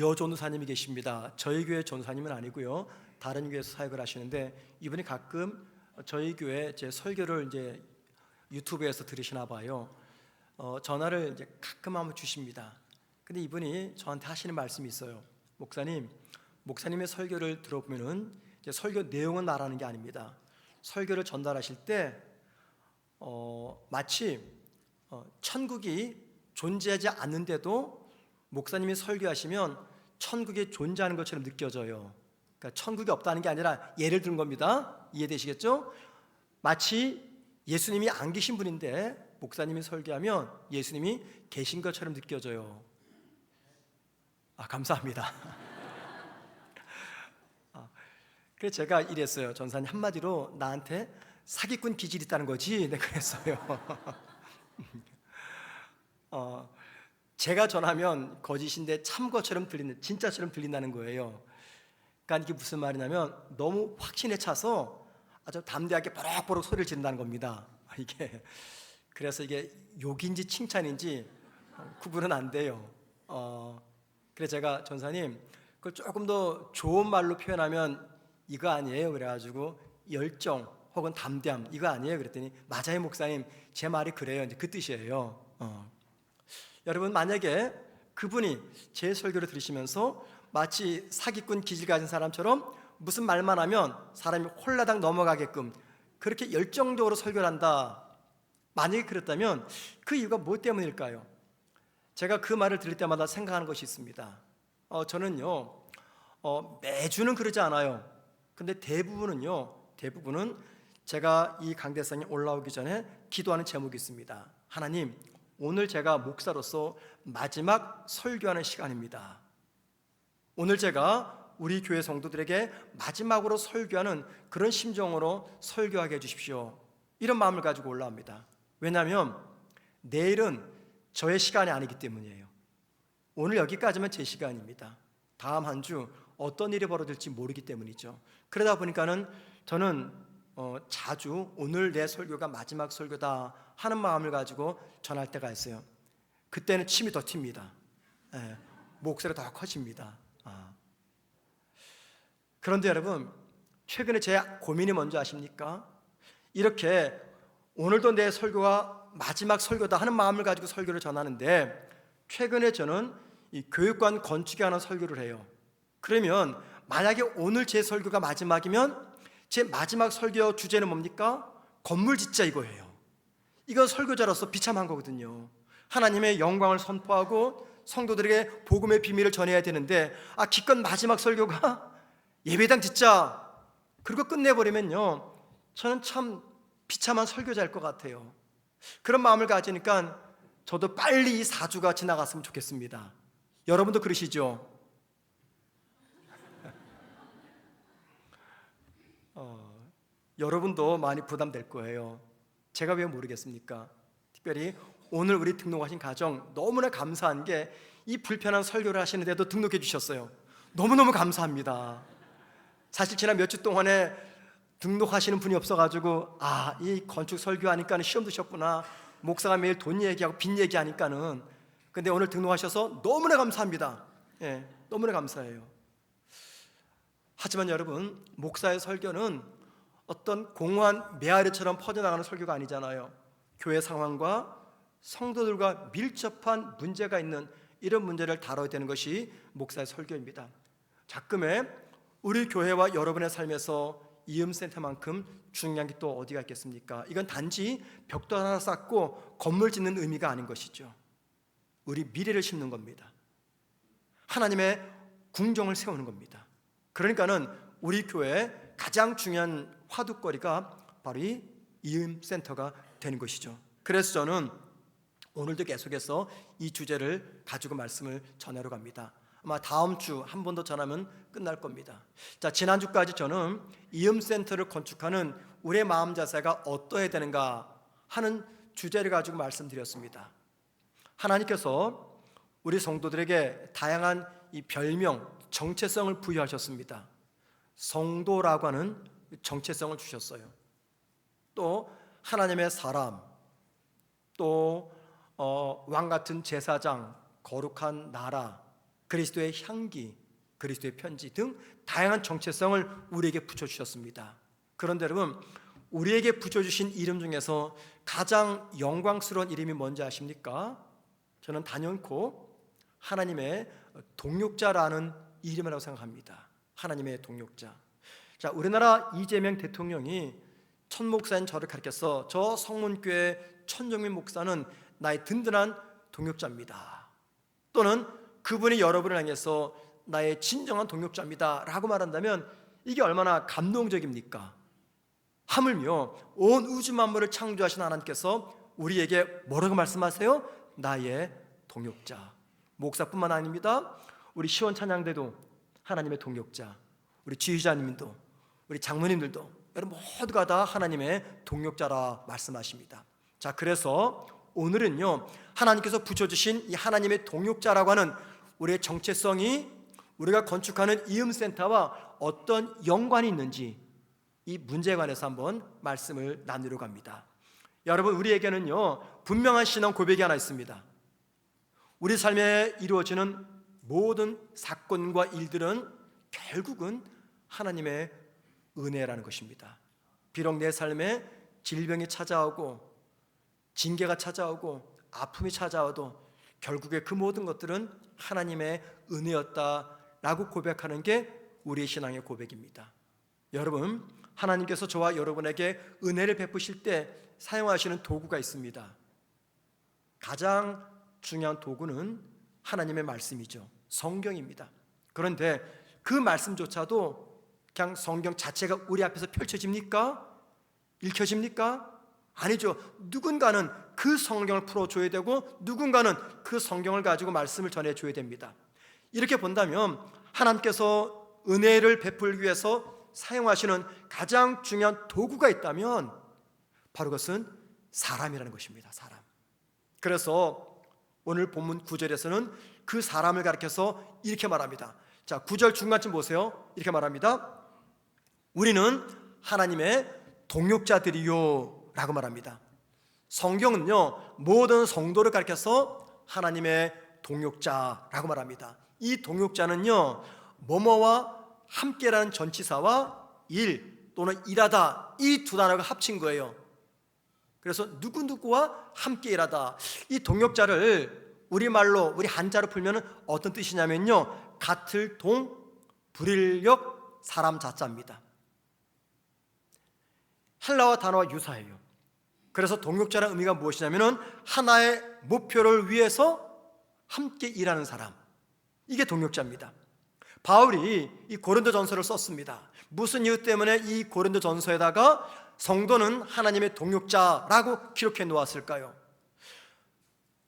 여전도사님이 계십니다. 저희 교회 전도사님은 아니고요, 다른 교회에서 사역을 하시는데 이분이 가끔 저희 교회 제 설교를 이제 유튜브에서 들으시나 봐요. 전화를 이제 가끔 한번 주십니다. 근데 이분이 저한테 하시는 말씀이 있어요. 목사님의 설교를 들어보면은 이제 설교 내용은 말하는 게 아닙니다. 설교를 전달하실 때 마치 천국이 존재하지 않는데도 목사님이 설교하시면 천국이 존재하는 것처럼 느껴져요. 그러니까 천국이 없다는 게 아니라 예를 든 겁니다. 이해되시겠죠? 마치 예수님이 안 계신 분인데 목사님이 설교하면 예수님이 계신 것처럼 느껴져요. 감사합니다. 그래서 제가 이랬어요. 전사님, 한마디로 나한테 사기꾼 기질이 있다는 거지? 네, 그랬어요. 제가 전하면 거짓인데 참것처럼 들리는, 진짜처럼 들린다는 거예요. 그러니까 이게 무슨 말이냐면 너무 확신에 차서 아주 담대하게 버럭버럭 소리를 지른다는 겁니다. 그래서 이게 욕인지 칭찬인지 구분은 안 돼요. 그래서 제가 전사님, 그걸 조금 더 좋은 말로 표현하면 이거 아니에요? 그래가지고 열정 혹은 담대함, 이거 아니에요? 그랬더니 맞아요 목사님, 제 말이 그래요. 이제 그 뜻이에요. 여러분, 만약에 그분이 제 설교를 들으시면서 마치 사기꾼 기질 가진 사람처럼 무슨 말만 하면 사람이 홀라당 넘어가게끔 그렇게 열정적으로 설교를 한다, 만약에 그랬다면 그 이유가 뭐 때문일까요? 제가 그 말을 들을 때마다 생각하는 것이 있습니다. 저는요, 매주는 그러지 않아요. 근데 대부분은 제가 이 강대상에 올라오기 전에 기도하는 제목이 있습니다. 하나님, 오늘 제가 목사로서 마지막 설교하는 시간입니다. 오늘 제가 우리 교회 성도들에게 마지막으로 설교하는 그런 심정으로 설교하게 해주십시오. 이런 마음을 가지고 올라옵니다. 왜냐하면 내일은 저의 시간이 아니기 때문이에요. 오늘 여기까지만 제 시간입니다. 다음 한 주 어떤 일이 벌어질지 모르기 때문이죠. 그러다 보니까는 저는 자주 오늘 내 설교가 마지막 설교다 하는 마음을 가지고 전할 때가 있어요. 그때는 침이 더 튑니다. 목소리가 더 커집니다. 그런데 여러분, 최근에 제 고민이 뭔지 아십니까? 이렇게 오늘도 내 설교가 마지막 설교다 하는 마음을 가지고 설교를 전하는데, 최근에 저는 이 교육관 건축에 관한 설교를 해요. 그러면 만약에 오늘 제 설교가 마지막이면 제 마지막 설교 주제는 뭡니까? 건물 짓자 이거예요. 이건 설교자로서 비참한 거거든요. 하나님의 영광을 선포하고 성도들에게 복음의 비밀을 전해야 되는데 기껏 마지막 설교가 예배당 짓자 그리고 끝내버리면요, 저는 참 비참한 설교자일 것 같아요. 그런 마음을 가지니까 저도 빨리 이 4주가 지나갔으면 좋겠습니다. 여러분도 그러시죠? 여러분도 많이 부담될 거예요. 제가 왜 모르겠습니까? 특별히 오늘 우리 등록하신 가정 너무나 감사한 게 이 불편한 설교를 하시는데도 등록해 주셨어요. 너무너무 감사합니다. 사실 지난 몇 주 동안에 등록하시는 분이 없어가지고 이 건축 설교하니까 시험 드셨구나, 목사가 매일 돈 얘기하고 빚 얘기하니까는. 근데 오늘 등록하셔서 너무나 감사합니다. 너무나 감사해요. 하지만 여러분, 목사의 설교는 어떤 공허한 메아리처럼 퍼져나가는 설교가 아니잖아요. 교회 상황과 성도들과 밀접한 문제가 있는 이런 문제를 다뤄야 되는 것이 목사의 설교입니다. 가끔에 우리 교회와 여러분의 삶에서 이음센터만큼 중요한 게 또 어디가 있겠습니까? 이건 단지 벽도 하나 쌓고 건물 짓는 의미가 아닌 것이죠. 우리 미래를 심는 겁니다. 하나님의 궁정을 세우는 겁니다. 그러니까는 우리 교회의 가장 중요한 화두거리가 바로 이 이음센터가 되는 것이죠. 그래서 저는 오늘도 계속해서 이 주제를 가지고 말씀을 전하러 갑니다. 아마 다음 주 한 번 더 전하면 끝날 겁니다. 자, 지난주까지 저는 이음센터를 건축하는 우리의 마음 자세가 어떠해야 되는가 하는 주제를 가지고 말씀드렸습니다. 하나님께서 우리 성도들에게 다양한 이 별명, 정체성을 부여하셨습니다. 성도라고 하는 정체성을 주셨어요. 또 하나님의 사람, 또 왕같은 제사장, 거룩한 나라, 그리스도의 향기, 그리스도의 편지 등 다양한 정체성을 우리에게 붙여주셨습니다. 그런데 여러분, 우리에게 붙여주신 이름 중에서 가장 영광스러운 이름이 뭔지 아십니까? 저는 단연코 하나님의 동역자라는 이름이라고 생각합니다. 하나님의 동역자. 자, 우리나라 이재명 대통령이 천 목사인 저를 가르쳐서 저 성문교회 천정민 목사는 나의 든든한 동역자입니다. 또는 그분이 여러분을 향해서 나의 진정한 동역자입니다 라고 말한다면 이게 얼마나 감동적입니까? 하물며 온 우주 만물을 창조하신 하나님께서 우리에게 뭐라고 말씀하세요? 나의 동역자. 목사뿐만 아닙니다. 우리 시원 찬양대도 하나님의 동역자, 우리 지휘자님도, 우리 장로님들도, 여러분 모두가 다 하나님의 동역자라 말씀하십니다. 자, 그래서 오늘은요, 하나님께서 붙여주신 이 하나님의 동역자라고 하는 우리의 정체성이 우리가 건축하는 이음센터와 어떤 연관이 있는지 이 문제에 관해서 한번 말씀을 나누려고 합니다. 여러분, 우리에게는요 분명한 신앙 고백이 하나 있습니다. 우리 삶에 이루어지는 모든 사건과 일들은 결국은 하나님의 은혜라는 것입니다. 비록 내 삶에 질병이 찾아오고 징계가 찾아오고 아픔이 찾아와도 결국에 그 모든 것들은 하나님의 은혜였다라고 고백하는 게 우리의 신앙의 고백입니다. 여러분, 하나님께서 저와 여러분에게 은혜를 베푸실 때 사용하시는 도구가 있습니다. 가장 중요한 도구는 하나님의 말씀이죠. 성경입니다. 그런데 그 말씀조차도 그냥 성경 자체가 우리 앞에서 펼쳐집니까? 읽혀집니까? 아니죠. 누군가는 그 성경을 풀어줘야 되고 누군가는 그 성경을 가지고 말씀을 전해줘야 됩니다. 이렇게 본다면 하나님께서 은혜를 베풀기 위해서 사용하시는 가장 중요한 도구가 있다면 바로 그것은 사람이라는 것입니다. 사람. 그래서 오늘 본문 9절에서는 그 사람을 가리켜서 이렇게 말합니다. 자, 9절 중간쯤 보세요. 이렇게 말합니다. 우리는 하나님의 동역자들이요 라고 말합니다. 성경은요 모든 성도를 가리켜서 하나님의 동역자라고 말합니다. 이 동역자는요 뭐뭐와 함께라는 전치사와 일 또는 일하다 이 두 단어가 합친 거예요. 그래서 누구누구와 함께 일하다, 이 동역자를 우리말로 우리 한자로 풀면 어떤 뜻이냐면요 같을 동 불일력 사람 자자입니다. 헬라어 단어와 유사해요. 그래서 동역자라는 의미가 무엇이냐면 하나의 목표를 위해서 함께 일하는 사람, 이게 동역자입니다. 바울이 이 고린도전서를 썼습니다. 무슨 이유 때문에 이 고린도전서에다가 성도는 하나님의 동역자라고 기록해 놓았을까요?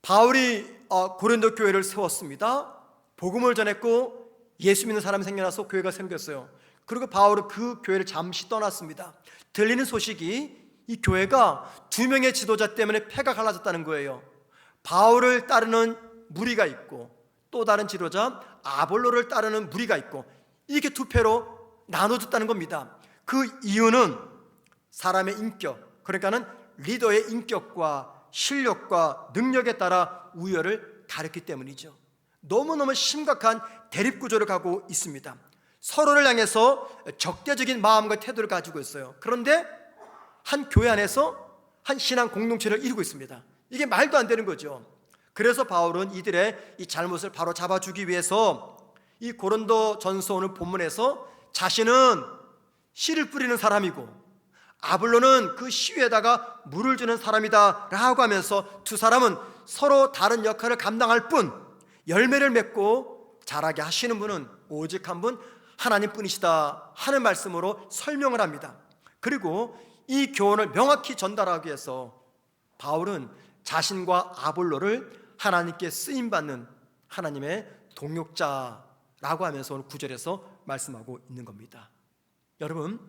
바울이 고린도 교회를 세웠습니다. 복음을 전했고 예수 믿는 사람이 생겨나서 교회가 생겼어요. 그리고 바울은 그 교회를 잠시 떠났습니다. 들리는 소식이 이 교회가 2명의 지도자 때문에 패가 갈라졌다는 거예요. 바울을 따르는 무리가 있고 또 다른 지도자 아볼로를 따르는 무리가 있고 이렇게 두 패로 나눠졌다는 겁니다. 그 이유는 사람의 인격, 그러니까는 리더의 인격과 실력과 능력에 따라 우열을 가렸기 때문이죠. 너무너무 심각한 대립구조를 가고 있습니다. 서로를 향해서 적대적인 마음과 태도를 가지고 있어요. 그런데 한 교회 안에서 한 신앙 공동체를 이루고 있습니다. 이게 말도 안 되는 거죠. 그래서 바울은 이들의 이 잘못을 바로 잡아주기 위해서 이 고린도전서 오늘 본문에서 자신은 씨를 뿌리는 사람이고 아볼로는 그 씨 위에다가 물을 주는 사람이다 라고 하면서 두 사람은 서로 다른 역할을 감당할 뿐 열매를 맺고 자라게 하시는 분은 오직 한 분 하나님뿐이시다 하는 말씀으로 설명을 합니다. 그리고 이 교훈을 명확히 전달하기 위해서 바울은 자신과 아볼로를 하나님께 쓰임받는 하나님의 동역자라고 하면서 오늘 9절에서 말씀하고 있는 겁니다. 여러분,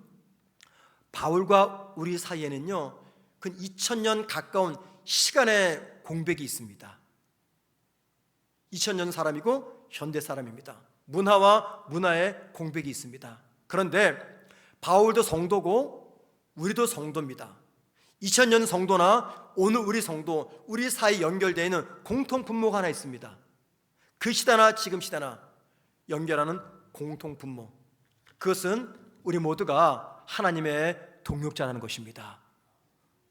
바울과 우리 사이에는요 근 2000년 가까운 시간의 공백이 있습니다. 2000년 사람이고 현대 사람입니다. 문화와 문화의 공백이 있습니다. 그런데 바울도 성도고 우리도 성도입니다. 2000년 성도나 오늘 우리 성도, 우리 사이 연결되어 있는 공통 분모가 하나 있습니다. 그 시대나 지금 시대나 연결하는 공통 분모, 그것은 우리 모두가 하나님의 동역자라는 것입니다.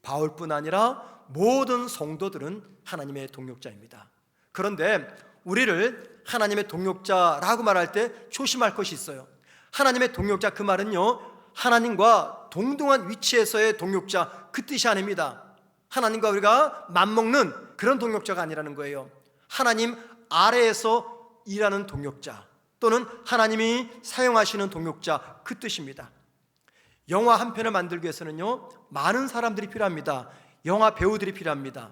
바울뿐 아니라 모든 성도들은 하나님의 동역자입니다. 그런데 우리를 하나님의 동역자라고 말할 때 조심할 것이 있어요. 하나님의 동역자, 그 말은요, 하나님과 동등한 위치에서의 동역자, 그 뜻이 아닙니다. 하나님과 우리가 맞먹는 그런 동역자가 아니라는 거예요. 하나님 아래에서 일하는 동역자, 또는 하나님이 사용하시는 동역자, 그 뜻입니다. 영화 한 편을 만들기 위해서는요, 많은 사람들이 필요합니다. 영화 배우들이 필요합니다.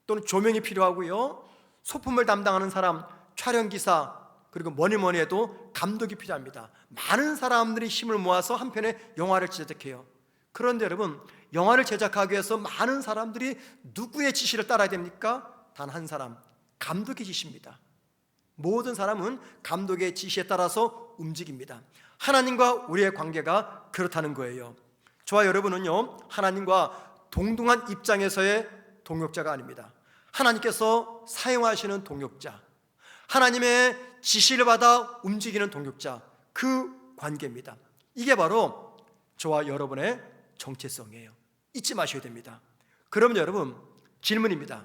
또는 조명이 필요하고요, 소품을 담당하는 사람, 촬영기사, 그리고 뭐니 해도 감독이 필요합니다. 많은 사람들이 힘을 모아서 한 편의 영화를 제작해요. 그런데 여러분, 영화를 제작하기 위해서 많은 사람들이 누구의 지시를 따라야 됩니까? 단 한 사람, 감독의 지시입니다. 모든 사람은 감독의 지시에 따라서 움직입니다. 하나님과 우리의 관계가 그렇다는 거예요. 저와 여러분은요, 하나님과 동등한 입장에서의 동역자가 아닙니다. 하나님께서 사용하시는 동역자, 하나님의 지시를 받아 움직이는 동역자, 그 관계입니다. 이게 바로 저와 여러분의 정체성이에요. 잊지 마셔야 됩니다. 그러면 여러분, 질문입니다.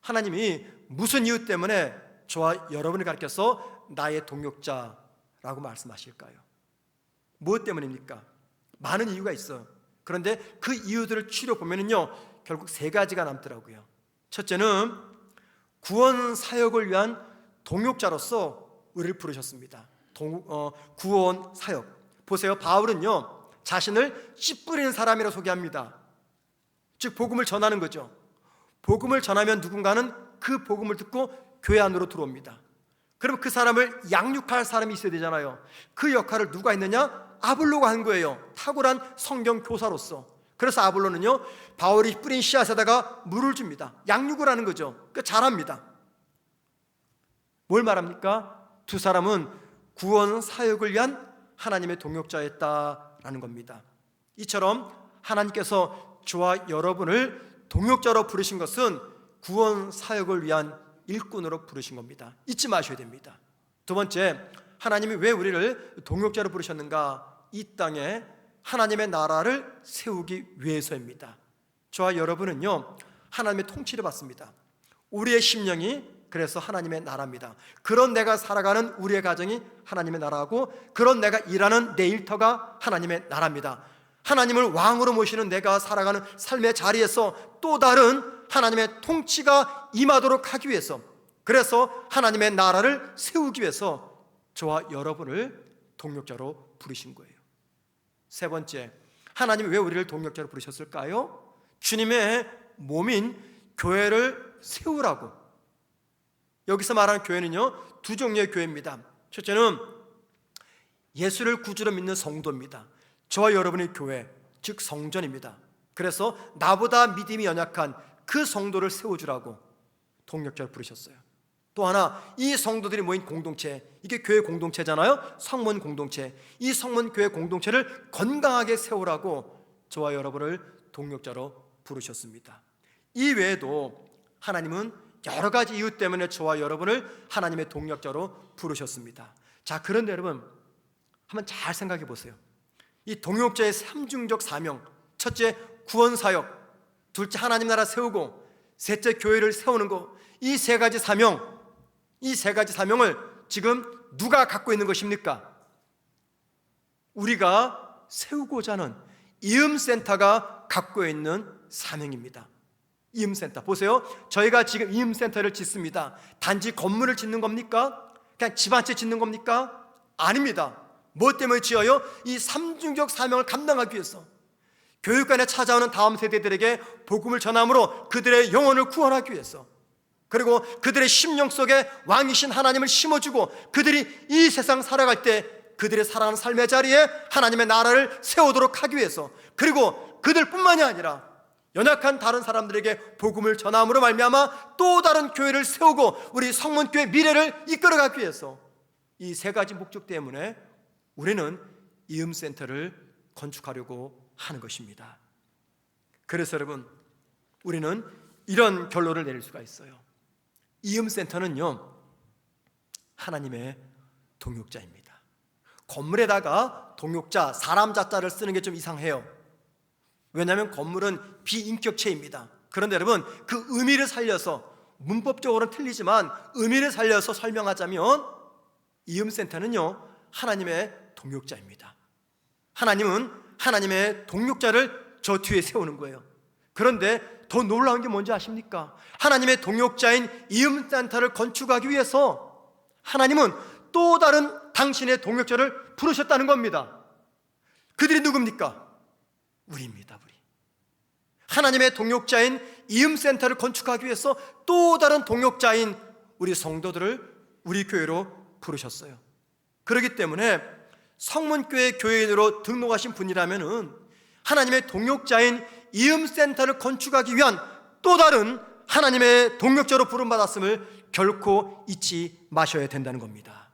하나님이 무슨 이유 때문에 저와 여러분을 가르쳐서 나의 동역자라고 말씀하실까요? 무엇 때문입니까? 많은 이유가 있어요. 그런데 그 이유들을 추려보면요, 결국 세 가지가 남더라고요. 첫째는 구원 사역을 위한 동역자로서 우리를 부르셨습니다. 구원 사역. 보세요, 바울은요, 자신을 씨 뿌리는 사람이라고 소개합니다. 즉 복음을 전하는 거죠. 복음을 전하면 누군가는 그 복음을 듣고 교회 안으로 들어옵니다. 그럼 그 사람을 양육할 사람이 있어야 되잖아요. 그 역할을 누가 했느냐? 아볼로가 한 거예요. 탁월한 성경 교사로서. 그래서 아볼로는요, 바울이 뿌린 씨앗에다가 물을 줍니다. 양육을 하는 거죠. 그러니까 잘합니다. 뭘 말합니까? 두 사람은 구원 사역을 위한 하나님의 동역자였다라는 겁니다. 이처럼 하나님께서 저와 여러분을 동역자로 부르신 것은 구원 사역을 위한 일꾼으로 부르신 겁니다. 잊지 마셔야 됩니다. 두 번째, 하나님이 왜 우리를 동역자로 부르셨는가? 이 땅에 하나님의 나라를 세우기 위해서입니다. 저와 여러분은요, 하나님의 통치를 받습니다. 우리의 심령이 그래서 하나님의 나라입니다. 그런 내가 살아가는 우리의 가정이 하나님의 나라고, 그런 내가 일하는 내 일터가 하나님의 나라입니다. 하나님을 왕으로 모시는 내가 살아가는 삶의 자리에서 또 다른 하나님의 통치가 임하도록 하기 위해서, 그래서 하나님의 나라를 세우기 위해서 저와 여러분을 동역자로 부르신 거예요. 세 번째, 하나님이 왜 우리를 동역자로 부르셨을까요? 주님의 몸인 교회를 세우라고. 여기서 말하는 교회는요, 두 종류의 교회입니다. 첫째는 예수를 구주로 믿는 성도입니다. 저와 여러분의 교회, 즉 성전입니다. 그래서 나보다 믿음이 연약한 그 성도를 세워주라고 동역자를 부르셨어요. 또 하나, 이 성도들이 모인 공동체, 이게 교회 공동체잖아요. 성문 공동체. 이 성문 교회 공동체를 건강하게 세우라고 저와 여러분을 동역자로 부르셨습니다. 이 외에도 하나님은 여러 가지 이유 때문에 저와 여러분을 하나님의 동역자로 부르셨습니다. 자, 그런데 여러분, 한번 잘 생각해 보세요. 이 동역자의 삼중적 사명, 첫째 구원 사역, 둘째 하나님 나라 세우고, 셋째 교회를 세우는 것, 이 세 가지 사명, 이 세 가지 사명을 지금 누가 갖고 있는 것입니까? 우리가 세우고자 하는 이음센터가 갖고 있는 사명입니다. 이음센터 보세요. 저희가 지금 이음센터를 짓습니다. 단지 건물을 짓는 겁니까? 그냥 집 한 채 짓는 겁니까? 아닙니다. 뭐 때문에 지어요? 이 삼중적 사명을 감당하기 위해서, 교육관에 찾아오는 다음 세대들에게 복음을 전함으로 그들의 영혼을 구원하기 위해서, 그리고 그들의 심령 속에 왕이신 하나님을 심어주고, 그들이 이 세상 살아갈 때 그들의 살아가는 삶의 자리에 하나님의 나라를 세우도록 하기 위해서, 그리고 그들뿐만이 아니라 연약한 다른 사람들에게 복음을 전함으로 말미암아 또 다른 교회를 세우고 우리 성문교회 미래를 이끌어가기 위해서, 이 세 가지 목적 때문에 우리는 이음센터를 건축하려고 하는 것입니다. 그래서 여러분, 우리는 이런 결론을 내릴 수가 있어요. 이음센터는요, 하나님의 동역자입니다. 건물에다가 동역자, 사람 자자를 쓰는 게 좀 이상해요. 왜냐하면 건물은 비인격체입니다. 그런데 여러분, 그 의미를 살려서, 문법적으로는 틀리지만 의미를 살려서 설명하자면 이음센터는요, 하나님의 동역자입니다. 하나님은 하나님의 동역자를 저 뒤에 세우는 거예요. 그런데 더 놀라운 게 뭔지 아십니까? 하나님의 동역자인 이음센터를 건축하기 위해서 하나님은 또 다른 당신의 동역자를 부르셨다는 겁니다. 그들이 누굽니까? 우리입니다. 우리. 하나님의 동역자인 이음센터를 건축하기 위해서 또 다른 동역자인 우리 성도들을 우리 교회로 부르셨어요. 그렇기 때문에 성문교회 교인으로 등록하신 분이라면은 하나님의 동역자인 이음센터를 건축하기 위한 또 다른 하나님의 동역자로 부름받았음을 결코 잊지 마셔야 된다는 겁니다.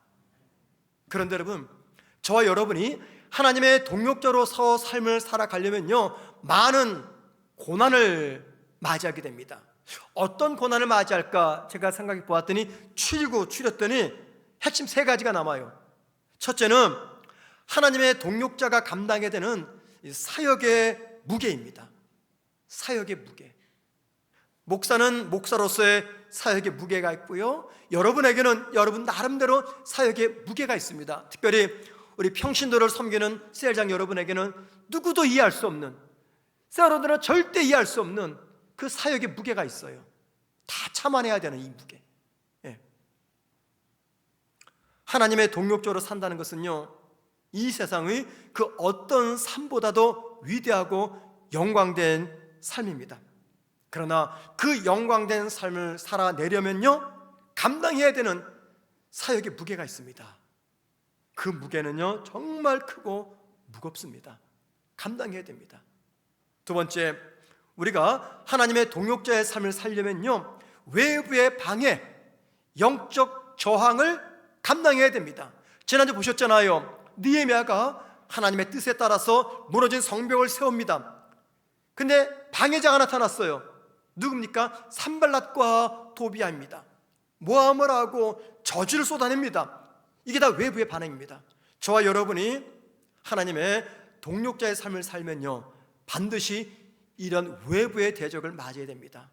그런데 여러분, 저와 여러분이 하나님의 동역자로서 삶을 살아가려면요, 많은 고난을 맞이하게 됩니다. 어떤 고난을 맞이할까 제가 생각해 보았더니 추렸더니 핵심 3가지가 남아요. 첫째는 하나님의 동역자가 감당해야 되는 사역의 무게입니다. 사역의 무게. 목사는 목사로서의 사역의 무게가 있고요, 여러분에게는 여러분 나름대로 사역의 무게가 있습니다. 특별히 우리 평신도를 섬기는 셀장 여러분에게는 누구도 이해할 수 없는, 셀러들은 절대 이해할 수 없는 그 사역의 무게가 있어요. 다 참아내야 되는 이 무게. 하나님의 동역자로 산다는 것은요, 이 세상의 그 어떤 삶보다도 위대하고 영광된 삶입니다. 그러나 그 영광된 삶을 살아내려면요, 감당해야 되는 사역의 무게가 있습니다. 그 무게는요, 정말 크고 무겁습니다. 감당해야 됩니다. 두 번째, 우리가 하나님의 동역자의 삶을 살려면요, 외부의 방해, 영적 저항을 감당해야 됩니다. 지난주 보셨잖아요. 느헤미야가 하나님의 뜻에 따라서 무너진 성벽을 세웁니다. 근데 방해자가 나타났어요. 누굽니까? 산발랏과 도비아입니다. 모함을 하고 저주를 쏟아냅니다. 이게 다 외부의 반응입니다. 저와 여러분이 하나님의 동역자의 삶을 살면요, 반드시 이런 외부의 대적을 맞이해야 됩니다.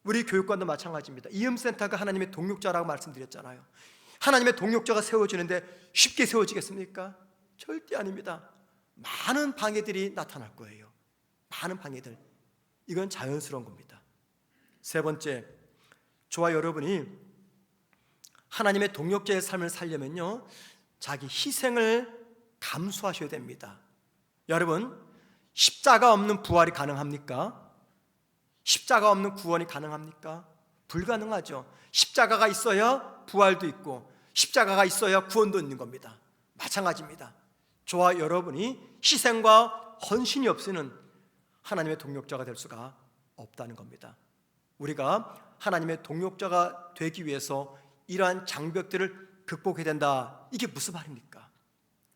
우리 교육관도 마찬가지입니다. 이음센터가 하나님의 동역자라고 말씀드렸잖아요. 하나님의 동역자가 세워지는데 쉽게 세워지겠습니까? 절대 아닙니다. 많은 방해들이 나타날 거예요. 많은 방해들. 이건 자연스러운 겁니다. 세 번째, 저와 여러분이 하나님의 동역자의 삶을 살려면요, 자기 희생을 감수하셔야 됩니다. 여러분, 십자가 없는 부활이 가능합니까? 십자가 없는 구원이 가능합니까? 불가능하죠. 십자가가 있어야 부활도 있고, 십자가가 있어야 구원도 있는 겁니다. 마찬가지입니다. 저와 여러분이 희생과 헌신이 없이는 하나님의 동역자가 될 수가 없다는 겁니다. 우리가 하나님의 동역자가 되기 위해서 이러한 장벽들을 극복해야 된다. 이게 무슨 말입니까?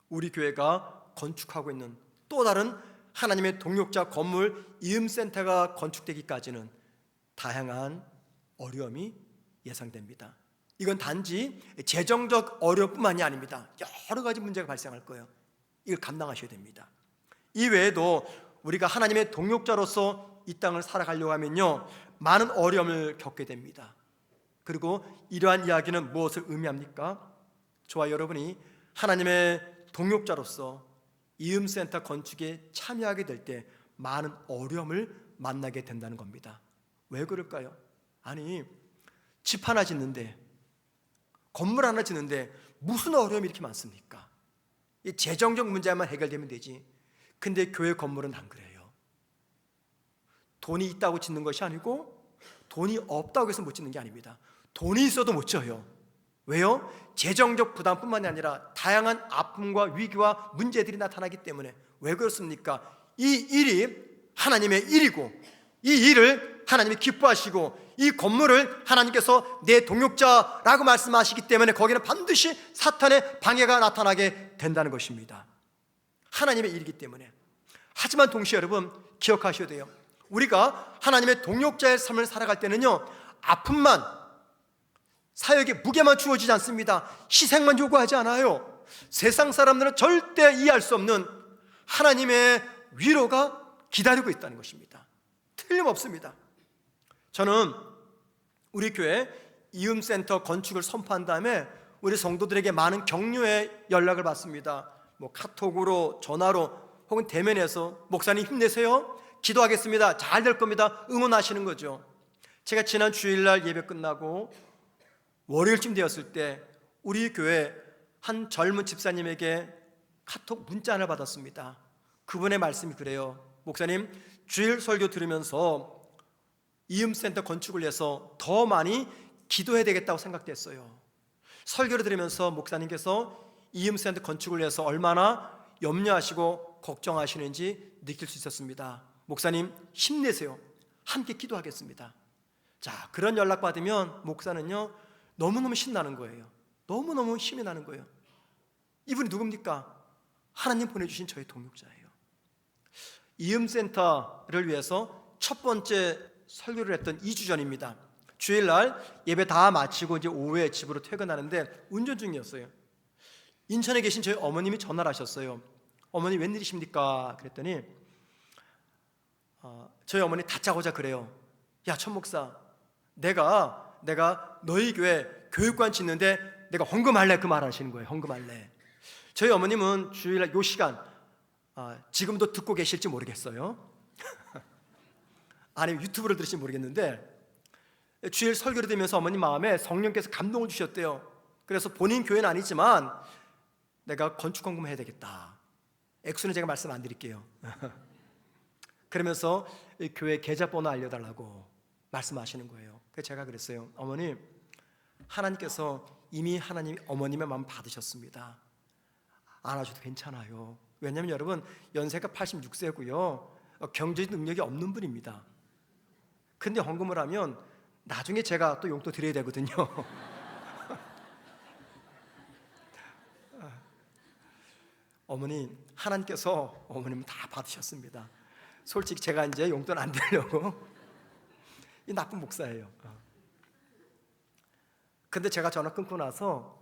우리 교회가 건축하고 있는 또 다른 하나님의 동역자 건물 이음센터가 건축되기까지는 다양한 어려움이 예상됩니다. 이건 단지 재정적 어려움뿐만이 아닙니다. 여러 가지 문제가 발생할 거예요. 이걸 감당하셔야 됩니다. 이 외에도 우리가 하나님의 동역자로서 이 땅을 살아가려고 하면요, 많은 어려움을 겪게 됩니다. 그리고 이러한 이야기는 무엇을 의미합니까? 저와 여러분이 하나님의 동역자로서 이음센터 건축에 참여하게 될 때 많은 어려움을 만나게 된다는 겁니다. 왜 그럴까요? 아니, 집 하나 짓는데, 건물 하나 짓는데 무슨 어려움이 이렇게 많습니까? 이 재정적 문제만 해결되면 되지. 근데 교회 건물은 안 그래요. 돈이 있다고 짓는 것이 아니고 돈이 없다고 해서 못 짓는 게 아닙니다. 돈이 있어도 못 져요. 왜요? 재정적 부담뿐만이 아니라 다양한 아픔과 위기와 문제들이 나타나기 때문에. 왜 그렇습니까? 이 일이 하나님의 일이고, 이 일을 하나님이 기뻐하시고, 이 건물을 하나님께서 내 동역자라고 말씀하시기 때문에 거기는 반드시 사탄의 방해가 나타나게 된다는 것입니다. 하나님의 일이기 때문에. 하지만 동시에 여러분 기억하셔야 돼요. 우리가 하나님의 동역자의 삶을 살아갈 때는요, 아픔만, 사역에 무게만 주어지지 않습니다. 희생만 요구하지 않아요. 세상 사람들은 절대 이해할 수 없는 하나님의 위로가 기다리고 있다는 것입니다. 틀림없습니다. 저는 우리 교회 이음센터 건축을 선포한 다음에 우리 성도들에게 많은 격려의 연락을 받습니다. 카톡으로, 전화로 혹은 대면에서 목사님 힘내세요, 기도하겠습니다, 잘 될 겁니다, 응원하시는 거죠. 제가 지난 주일날 예배 끝나고 월요일쯤 되었을 때 우리 교회 한 젊은 집사님에게 카톡 문자 하나 받았습니다. 그분의 말씀이 그래요. 목사님, 주일 설교 들으면서 이음센터 건축을 위해서 더 많이 기도해야 되겠다고 생각됐어요. 설교를 들으면서 목사님께서 이음센터 건축을 위해서 얼마나 염려하시고 걱정하시는지 느낄 수 있었습니다. 목사님 힘내세요, 함께 기도하겠습니다. 자, 그런 연락 받으면 목사는요 너무너무 신나는 거예요. 너무너무 힘이 나는 거예요. 이분이 누굽니까? 하나님 보내주신 저의 동역자예요. 이음센터를 위해서 첫 번째 설교를 했던 2주 전입니다. 주일날 예배 다 마치고 이제 오후에 집으로 퇴근하는데 운전 중이었어요. 인천에 계신 저희 어머님이 전화를 하셨어요. 어머니 웬일이십니까? 그랬더니 저희 어머니 다짜고짜 그래요. 야, 천 목사, 내가 너희 교회 교육관 짓는데 내가 헌금할래, 그 말 하시는 거예요. 헌금할래. 저희 어머님은 주일날 요 시간 지금도 듣고 계실지 모르겠어요. 아니면 유튜브를 들으실지 모르겠는데 주일 설교를 들으면서 어머님 마음에 성령께서 감동을 주셨대요. 그래서 본인 교회는 아니지만 내가 건축 헌금을 해야 되겠다. 액수는 제가 말씀 안 드릴게요. 그러면서 교회 계좌번호 알려달라고 말씀하시는 거예요. 그래서 제가 그랬어요. 어머니, 하나님께서 이미 하나님이 어머님의 마음 받으셨습니다. 안 하셔도 괜찮아요. 왜냐하면 여러분 연세가 86세고요 경제적 능력이 없는 분입니다. 근데 헌금을 하면 나중에 제가 또 용돈 드려야 되거든요. 어머니, 하나님께서 어머님은 다 받으셨습니다. 솔직히 제가 이제 용돈 안 드리려고 이 나쁜 목사예요. 근데 제가 전화 끊고 나서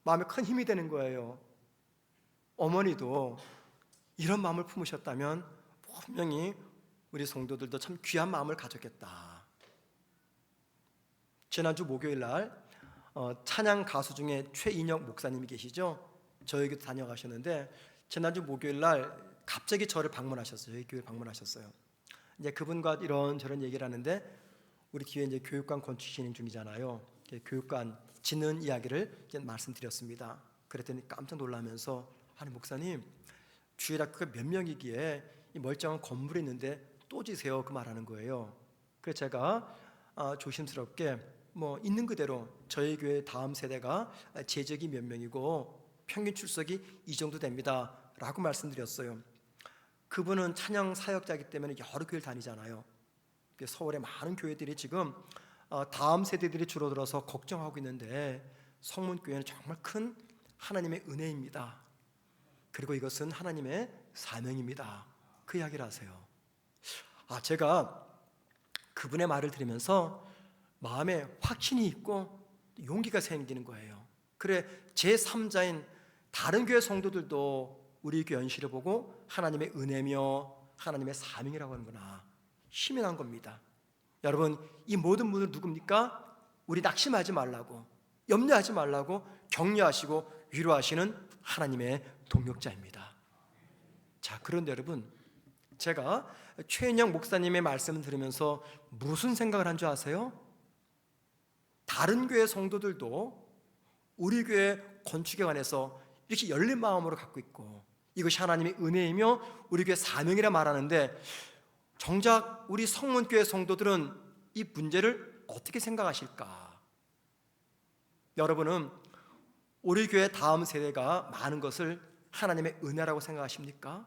마음에 큰 힘이 되는 거예요. 어머니도 이런 마음을 품으셨다면 분명히 우리 성도들도 참 귀한 마음을 가졌겠다. 지난주 목요일 날 찬양 가수 중에 최인혁 목사님이 계시죠? 저희 교회 다녀가셨는데 지난주 목요일 날 갑자기 저를 방문하셨어요. 저희 교회 방문하셨어요. 이제 그분과 이런저런 얘기를 하는데 우리 뒤에 이제 교육관 건축 진행 중이잖아요. 교육관 짓는 이야기를 이제 말씀드렸습니다. 그랬더니 깜짝 놀라면서 아니 목사님, 주일학교가 몇 명이기에 이 멀쩡한 건물이 있는데 또 지세요, 그 말하는 거예요. 그래서 제가 조심스럽게 있는 그대로 저희 교회 다음 세대가 재적이 몇 명이고 평균 출석이 이 정도 됩니다 라고 말씀드렸어요. 그분은 찬양 사역자이기 때문에 여러 교회를 다니잖아요. 서울의 많은 교회들이 지금 다음 세대들이 줄어들어서 걱정하고 있는데 성문교회는 정말 큰 하나님의 은혜입니다. 그리고 이것은 하나님의 사명입니다. 그 이야기를 하세요. 제가 그분의 말을 들으면서 마음에 확신이 있고 용기가 생기는 거예요. 그래, 제3자인 다른 교회 성도들도 우리 교회 연실을 보고 하나님의 은혜며 하나님의 사명이라고 하는구나, 힘이 난 겁니다. 여러분, 이 모든 분들 누굽니까? 우리 낙심하지 말라고, 염려하지 말라고 격려하시고 위로하시는 하나님의 동역자입니다. 자, 그런데 여러분, 제가 최인영 목사님의 말씀을 들으면서 무슨 생각을 한 줄 아세요? 다른 교회 성도들도 우리 교회 건축에 관해서 이렇게 열린 마음으로 갖고 있고 이것이 하나님의 은혜이며 우리 교회 사명이라 말하는데 정작 우리 성문교회 성도들은 이 문제를 어떻게 생각하실까? 여러분은 우리 교회 다음 세대가 많은 것을 하나님의 은혜라고 생각하십니까?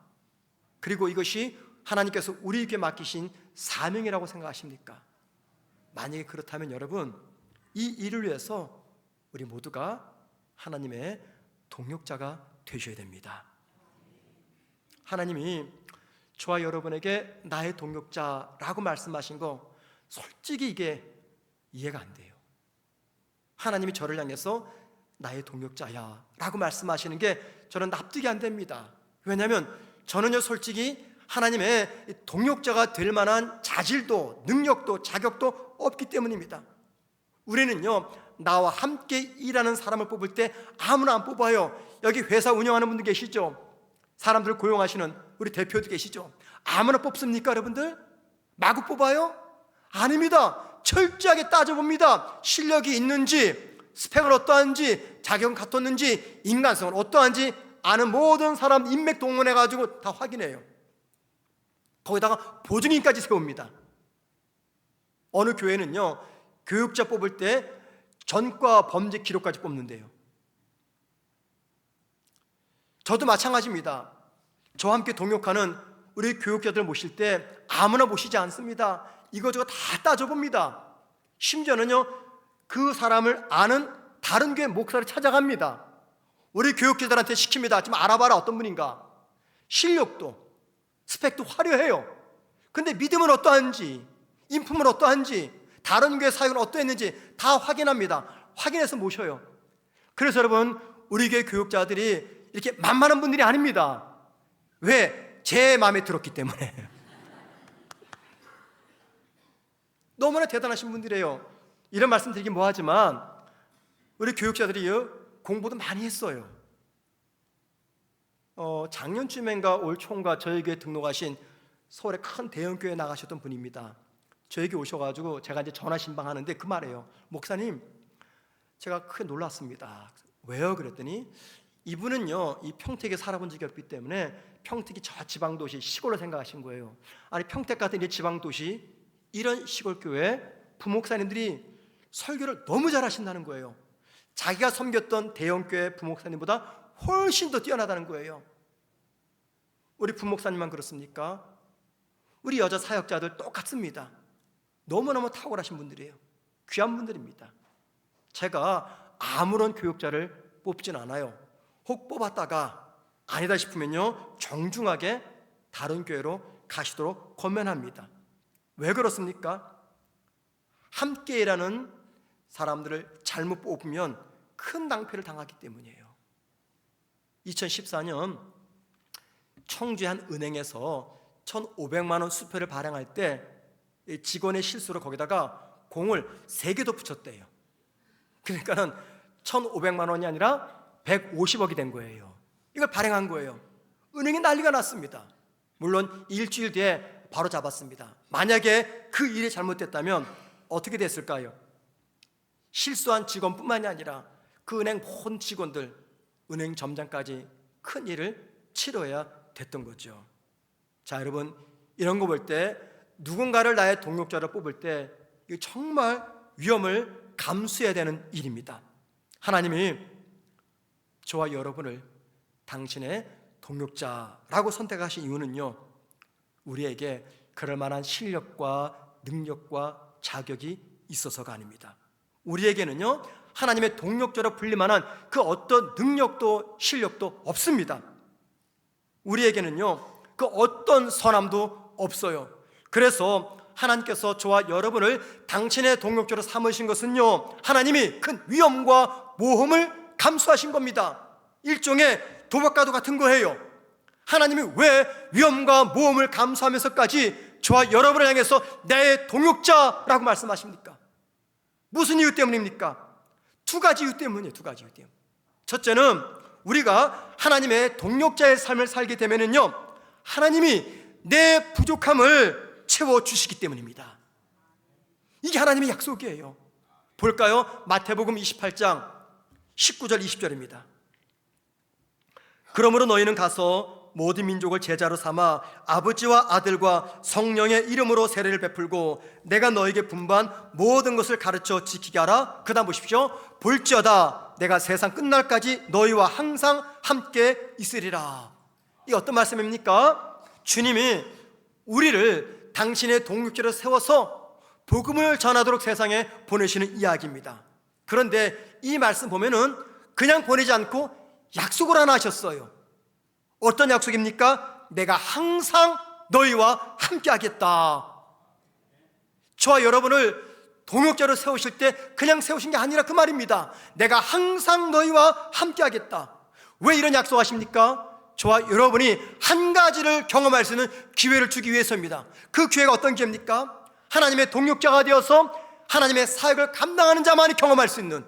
그리고 이것이 하나님께서 우리 교회에 맡기신 사명이라고 생각하십니까? 만약에 그렇다면 여러분, 이 일을 위해서 우리 모두가 하나님의 동역자가 되셔야 됩니다. 하나님이 저와 여러분에게 나의 동역자라고 말씀하신 거 솔직히 이게 이해가 안 돼요. 하나님이 저를 향해서 나의 동역자야 라고 말씀하시는 게 저는 납득이 안 됩니다. 왜냐하면 저는요 솔직히 하나님의 동역자가 될 만한 자질도 능력도 자격도 없기 때문입니다. 우리는요 나와 함께 일하는 사람을 뽑을 때 아무나 안 뽑아요. 여기 회사 운영하는 분들 계시죠? 사람들 고용하시는 우리 대표도 계시죠? 아무나 뽑습니까 여러분들? 마구 뽑아요? 아닙니다. 철저하게 따져봅니다. 실력이 있는지, 스펙은 어떠한지, 자격은 갖췄는지, 인간성은 어떠한지 아는 모든 사람 인맥 동원해가지고 다 확인해요. 거기다가 보증인까지 세웁니다. 어느 교회는요 교육자 뽑을 때 전과 범죄 기록까지 뽑는데요. 저도 마찬가지입니다. 저와 함께 동역하는 우리 교육자들 모실 때 아무나 모시지 않습니다. 이거저거 다 따져봅니다. 심지어는요 그 사람을 아는 다른 교회 목사를 찾아갑니다. 우리 교육자들한테 시킵니다. 좀 알아봐라 어떤 분인가. 실력도 스펙도 화려해요. 근데 믿음은 어떠한지, 인품은 어떠한지, 다른 교회 사역은 어떠했는지 다 확인합니다. 확인해서 모셔요. 그래서 여러분 우리 교회 교육자들이 이렇게 만만한 분들이 아닙니다. 왜? 제 마음에 들었기 때문에. 너무나 대단하신 분들이에요. 이런 말씀 드리긴 뭐하지만 우리 교육자들이 공부도 많이 했어요. 작년쯤인가 올 총과 저희 교회 등록하신 서울의 큰 대형교회 나가셨던 분입니다. 저에게 오셔가지고 제가 이제 전화 신방하는데 그 말이에요. 목사님, 제가 크게 놀랐습니다. 왜요? 그랬더니 이분은요 이 평택에 살아본 적이 없기 때문에 평택이 저 지방도시 시골로 생각하신 거예요. 아니 평택 같은 이 지방도시 이런 시골교회 부목사님들이 설교를 너무 잘하신다는 거예요. 자기가 섬겼던 대형교회 부목사님보다 훨씬 더 뛰어나다는 거예요. 우리 부목사님만 그렇습니까? 우리 여자 사역자들 똑같습니다. 너무너무 탁월하신 분들이에요. 귀한 분들입니다. 제가 아무런 교육자를 뽑진 않아요. 혹 뽑았다가 아니다 싶으면요 정중하게 다른 교회로 가시도록 권면합니다. 왜 그렇습니까? 함께 일하는 사람들을 잘못 뽑으면 큰 낭패를 당하기 때문이에요. 2014년 청주의 한 은행에서 1,500만 원 수표를 발행할 때 직원의 실수로 거기다가 공을 3개 더 붙였대요. 그러니까는 1,500만 원이 아니라 150억이 된 거예요. 이걸 발행한 거예요. 은행이 난리가 났습니다. 물론 일주일 뒤에 바로 잡았습니다. 만약에 그 일이 잘못됐다면 어떻게 됐을까요? 실수한 직원뿐만이 아니라 그 은행 모든 직원들, 은행 점장까지 큰 일을 치러야 됐던 거죠. 자, 여러분, 이런 거 볼 때 누군가를 나의 동역자로 뽑을 때 이거 정말 위험을 감수해야 되는 일입니다. 하나님이 저와 여러분을 당신의 동역자라고 선택하신 이유는요, 우리에게 그럴 만한 실력과 능력과 자격이 있어서가 아닙니다. 우리에게는요 하나님의 동역자로 불릴만한 그 어떤 능력도 실력도 없습니다. 우리에게는요 그 어떤 선함도 없어요. 그래서 하나님께서 저와 여러분을 당신의 동역자로 삼으신 것은요 하나님이 큰 위험과 모험을 감수하신 겁니다. 일종의 도박과도 같은 거예요. 하나님이 왜 위험과 모험을 감수하면서까지 저와 여러분을 향해서 내 동역자라고 말씀하십니까? 무슨 이유 때문입니까? 2가지 이유 때문이에요. 2가지 이유 때문에. 첫째는 우리가 하나님의 동역자의 삶을 살게 되면은요 하나님이 내 부족함을 채워주시기 때문입니다. 이게 하나님의 약속이에요. 볼까요? 마태복음 28장 19절 20절입니다. 그러므로 너희는 가서 모든 민족을 제자로 삼아 아버지와 아들과 성령의 이름으로 세례를 베풀고 내가 너에게 분부한 모든 것을 가르쳐 지키게 하라. 그 다음 보십시오. 볼지어다 내가 세상 끝날까지 너희와 항상 함께 있으리라. 이 어떤 말씀입니까? 주님이 우리를 당신의 동역자로 세워서 복음을 전하도록 세상에 보내시는 이야기입니다. 그런데 이 말씀 보면은 그냥 보내지 않고 약속을 하나 하셨어요. 어떤 약속입니까? 내가 항상 너희와 함께 하겠다. 저와 여러분을 동역자로 세우실 때 그냥 세우신 게 아니라 그 말입니다. 내가 항상 너희와 함께 하겠다. 왜 이런 약속하십니까? 저와 여러분이 한 가지를 경험할 수 있는 기회를 주기 위해서입니다. 그 기회가 어떤 기회입니까? 하나님의 동역자가 되어서 하나님의 사역을 감당하는 자만이 경험할 수 있는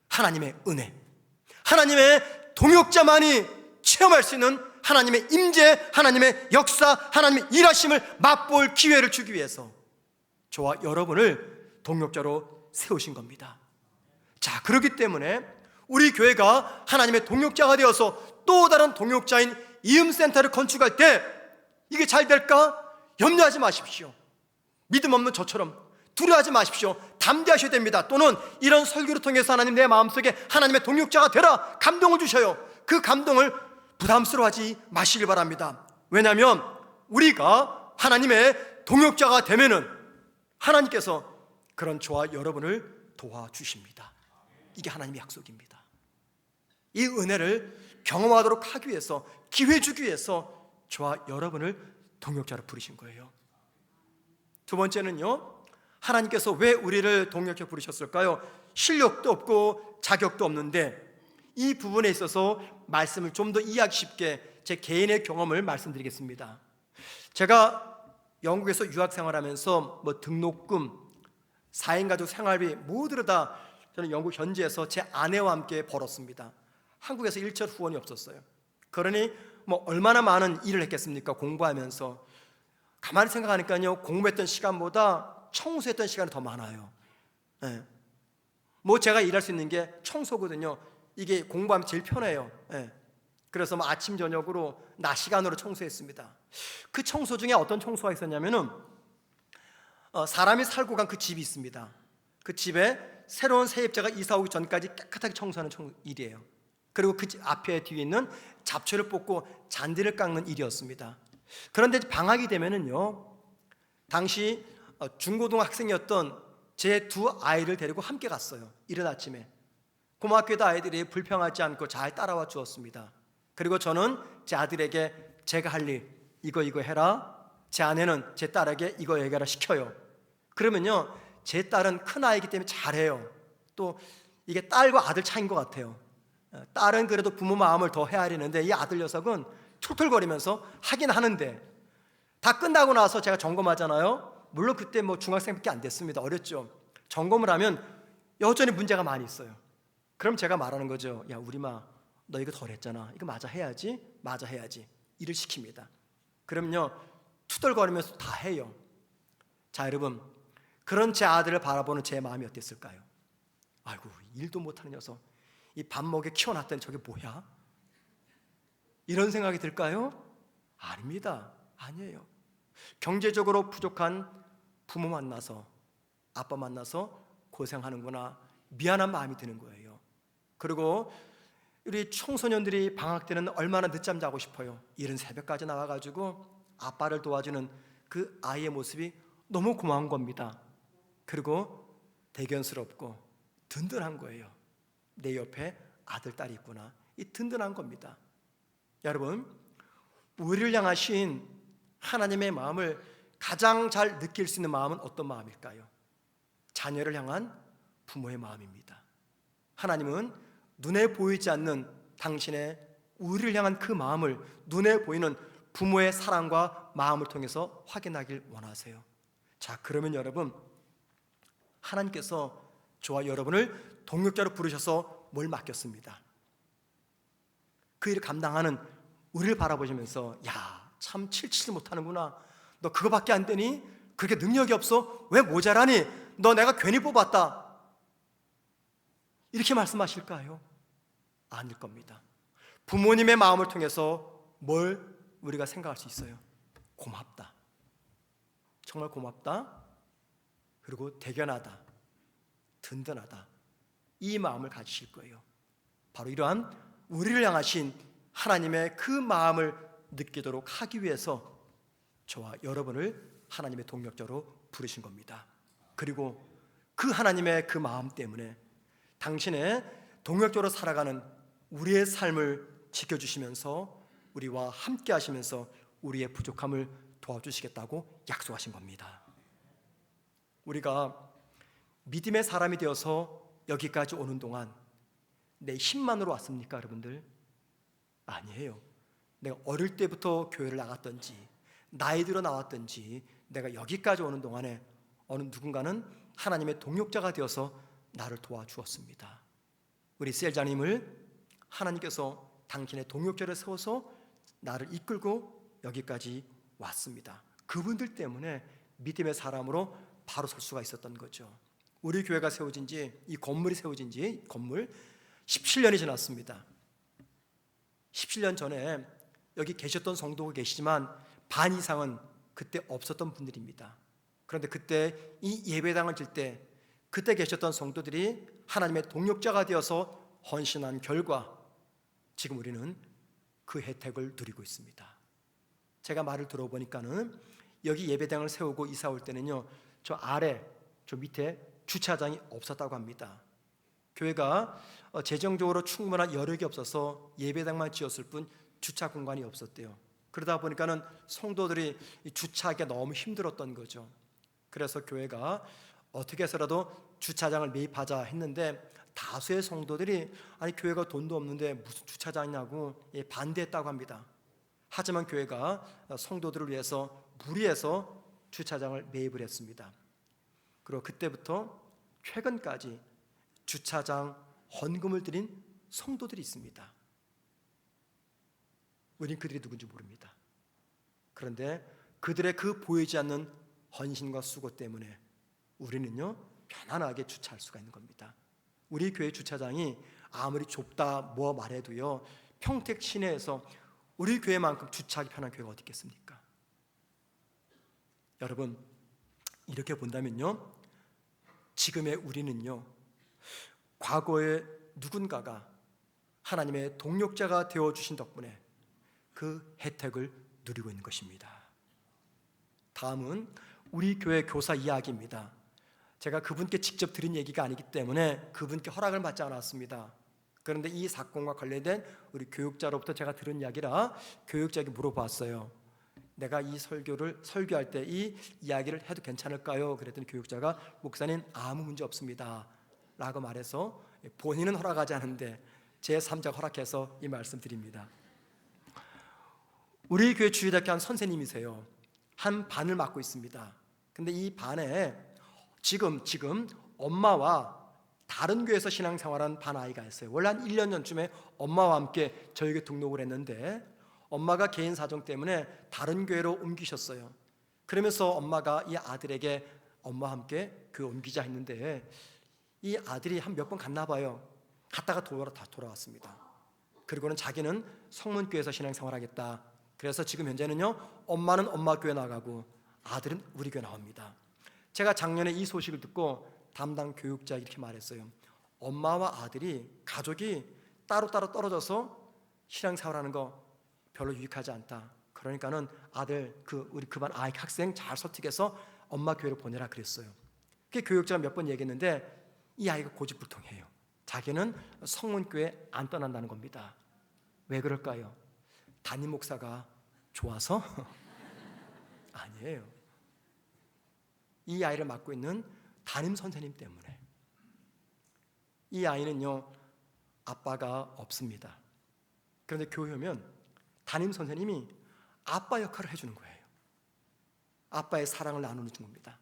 하나님의 은혜, 하나님의 동역자만이 체험할 수 있는 하나님의 임재, 하나님의 역사, 하나님의 일하심을 맛볼 기회를 주기 위해서 저와 여러분을 동역자로 세우신 겁니다. 자, 그렇기 때문에 우리 교회가 하나님의 동역자가 되어서 또 다른 동역자인 이음센터를 건축할 때 이게 잘 될까? 염려하지 마십시오. 믿음 없는 저처럼 두려워하지 마십시오. 담대하셔야 됩니다. 또는 이런 설교를 통해서 하나님 내 마음속에 하나님의 동역자가 되라 감동을 주셔요. 그 감동을 부담스러워하지 마시길 바랍니다. 왜냐하면 우리가 하나님의 동역자가 되면은 하나님께서 그런 저와 여러분을 도와주십니다. 이게 하나님의 약속입니다. 이 은혜를 경험하도록 하기 위해서, 기회 주기 위해서 저와 여러분을 동역자로 부르신 거예요. 두 번째는요, 하나님께서 왜 우리를 동역자 부르셨을까요? 실력도 없고 자격도 없는데 이 부분에 있어서 말씀을 좀 더 이해하기 쉽게 제 개인의 경험을 말씀드리겠습니다. 제가 영국에서 유학 생활하면서 등록금, 4인 가족 생활비 모두를 다 저는 영국 현지에서 제 아내와 함께 벌었습니다. 한국에서 일절 후원이 없었어요. 그러니 얼마나 많은 일을 했겠습니까? 공부하면서. 가만히 생각하니까요, 공부했던 시간보다 청소했던 시간이 더 많아요. 네. 제가 일할 수 있는 게 청소거든요. 이게 공부하면 제일 편해요. 네. 그래서 아침 저녁으로 낮 시간으로 청소했습니다. 그 청소 중에 어떤 청소가 있었냐면은 사람이 살고 간 그 집이 있습니다. 그 집에 새로운 세입자가 이사 오기 전까지 깨끗하게 청소하는 일이에요. 그리고 그 집 앞에 뒤에 있는 잡초를 뽑고 잔디를 깎는 일이었습니다. 그런데 방학이 되면은요, 당시 중고등학생이었던 제 두 아이를 데리고 함께 갔어요. 이른 아침에. 고등학교도 아이들이 불평하지 않고 잘 따라와 주었습니다. 그리고 저는 제 아들에게 제가 할 일 이거 해라, 제 아내는 제 딸에게 이거 해라 시켜요. 그러면요, 제 딸은 큰 아이이기 때문에 잘해요. 또 이게 딸과 아들 차이인 것 같아요. 딸은 그래도 부모 마음을 더 헤아리는데 이 아들 녀석은 툴툴거리면서 하긴 하는데, 다 끝나고 나서 제가 점검하잖아요. 물론 그때 중학생밖에 안 됐습니다. 어렸죠. 점검을 하면 여전히 문제가 많이 있어요. 그럼 제가 말하는 거죠. 야, 우리마, 너 이거 덜 했잖아. 이거 마저 해야지. 일을 시킵니다. 그럼요, 투덜거리면서 다 해요. 자, 여러분, 그런 제 아들을 바라보는 제 마음이 어땠을까요? 아이고, 일도 못하는 녀석, 이 밥 먹여 키워놨더니 저게 뭐야? 이런 생각이 들까요? 아닙니다. 아니에요. 경제적으로 부족한 부모 만나서, 아빠 만나서 고생하는구나, 미안한 마음이 드는 거예요. 그리고 우리 청소년들이 방학 때는 얼마나 늦잠 자고 싶어요. 이른 새벽까지 나와가지고 아빠를 도와주는 그 아이의 모습이 너무 고마운 겁니다. 그리고 대견스럽고 든든한 거예요. 내 옆에 아들, 딸이 있구나. 이 든든한 겁니다. 여러분, 우리를 향하신 하나님의 마음을 가장 잘 느낄 수 있는 마음은 어떤 마음일까요? 자녀를 향한 부모의 마음입니다. 하나님은 눈에 보이지 않는 당신의 우리를 향한 그 마음을 눈에 보이는 부모의 사랑과 마음을 통해서 확인하길 원하세요. 자, 그러면 여러분, 하나님께서 저와 여러분을 동역자로 부르셔서 뭘 맡겼습니다. 그 일을 감당하는 우리를 바라보시면서, 야, 참 칠칠 못하는구나. 너 그거밖에 안 되니? 그렇게 능력이 없어? 왜 모자라니? 너 내가 괜히 뽑았다. 이렇게 말씀하실까요? 아닐 겁니다. 부모님의 마음을 통해서 뭘 우리가 생각할 수 있어요? 고맙다. 정말 고맙다. 그리고 대견하다. 든든하다. 이 마음을 가지실 거예요. 바로 이러한 우리를 향하신 하나님의 그 마음을 느끼도록 하기 위해서 저와 여러분을 하나님의 동역자로 부르신 겁니다. 그리고 그 하나님의 그 마음 때문에 당신의 동역자로 살아가는 우리의 삶을 지켜주시면서 우리와 함께 하시면서 우리의 부족함을 도와주시겠다고 약속하신 겁니다. 우리가 믿음의 사람이 되어서 여기까지 오는 동안 내 힘만으로 왔습니까, 여러분들? 아니에요. 내가 어릴 때부터 교회를 나갔던지 나이 들어 나왔던지 내가 여기까지 오는 동안에 어느 누군가는 하나님의 동역자가 되어서 나를 도와주었습니다. 우리 셀자님을 하나님께서 당신의 동역자를 세워서 나를 이끌고 여기까지 왔습니다. 그분들 때문에 믿음의 사람으로 바로 설 수가 있었던 거죠. 우리 교회가 세워진 지, 이 건물이 세워진 지 17년이 지났습니다. 17년 전에 여기 계셨던 성도가 계시지만 반 이상은 그때 없었던 분들입니다. 그런데 그때 이 예배당을 질 때 그때 계셨던 성도들이 하나님의 동역자가 되어서 헌신한 결과 지금 우리는 그 혜택을 누리고 있습니다. 제가 말을 들어보니까는 여기 예배당을 세우고 이사 올 때는요, 저 밑에 주차장이 없었다고 합니다. 교회가 재정적으로 충분한 여력이 없어서 예배당만 지었을 뿐 주차 공간이 없었대요. 그러다 보니까는 성도들이 주차하기가 너무 힘들었던 거죠. 그래서 교회가 어떻게 해서라도 주차장을 매입하자 했는데 다수의 성도들이 아니 교회가 돈도 없는데 무슨 주차장이냐고 반대했다고 합니다. 하지만 교회가 성도들을 위해서 무리해서 주차장을 매입을 했습니다. 그리고 그때부터 최근까지 주차장 헌금을 드린 성도들이 있습니다. 우린 그들이 누군지 모릅니다. 그런데 그들의 그 보이지 않는 헌신과 수고 때문에 우리는요 편안하게 주차할 수가 있는 겁니다. 우리 교회 주차장이 아무리 좁다 뭐 말해도요 평택 시내에서 우리 교회만큼 주차하기 편한 교회가 어디 있겠습니까? 여러분, 이렇게 본다면요 지금의 우리는요 과거에 누군가가 하나님의 동역자가 되어주신 덕분에 그 혜택을 누리고 있는 것입니다. 다음은 우리 교회 교사 이야기입니다. 제가 그분께 직접 들은 얘기가 아니기 때문에 그분께 허락을 받지 않았습니다. 그런데 이 사건과 관련된 우리 교육자로부터 제가 들은 이야기라 교육자에게 물어봤어요. 내가 이 설교를 설교할 때 이 이야기를 해도 괜찮을까요? 그랬더니 교육자가 목사님 아무 문제 없습니다 라고 말해서 본인은 허락하지 않은데 제 3자가 허락해서 이 말씀 드립니다. 우리 교회 주일학교 한 선생님이세요. 한 반을 맡고 있습니다. 근데 이 반에 지금 엄마와 다른 교회에서 신앙생활한 반 아이가 있어요. 원래 한 1년 전쯤에 엄마와 함께 저에게 등록을 했는데 엄마가 개인 사정 때문에 다른 교회로 옮기셨어요. 그러면서 엄마가 이 아들에게 엄마와 함께 교회 옮기자 했는데 이 아들이 한 몇 번 갔나 봐요. 갔다가 돌아왔습니다. 그리고는 자기는 성문교회에서 신앙생활하겠다. 그래서 지금 현재는요 엄마는 엄마 교회 나가고 아들은 우리 교회 나옵니다. 제가 작년에 이 소식을 듣고 담당 교육자에게 이렇게 말했어요. 엄마와 아들이 가족이 따로따로 떨어져서 신앙생활하는 거 별로 유익하지 않다. 그러니까는 아들 우리 그 반 아이 학생 잘 설득해서 엄마 교회로 보내라 그랬어요. 그 교육자가 몇 번 얘기했는데 이 아이가 고집불통이에요. 자기는 성문교회 안 떠난다는 겁니다. 왜 그럴까요? 담임 목사가 좋아서? 아니에요. 이 아이를 맡고 있는 담임 선생님 때문에. 이 아이는요 아빠가 없습니다. 그런데 교회 오면 담임 선생님이 아빠 역할을 해주는 거예요. 아빠의 사랑을 나누는 겁니다.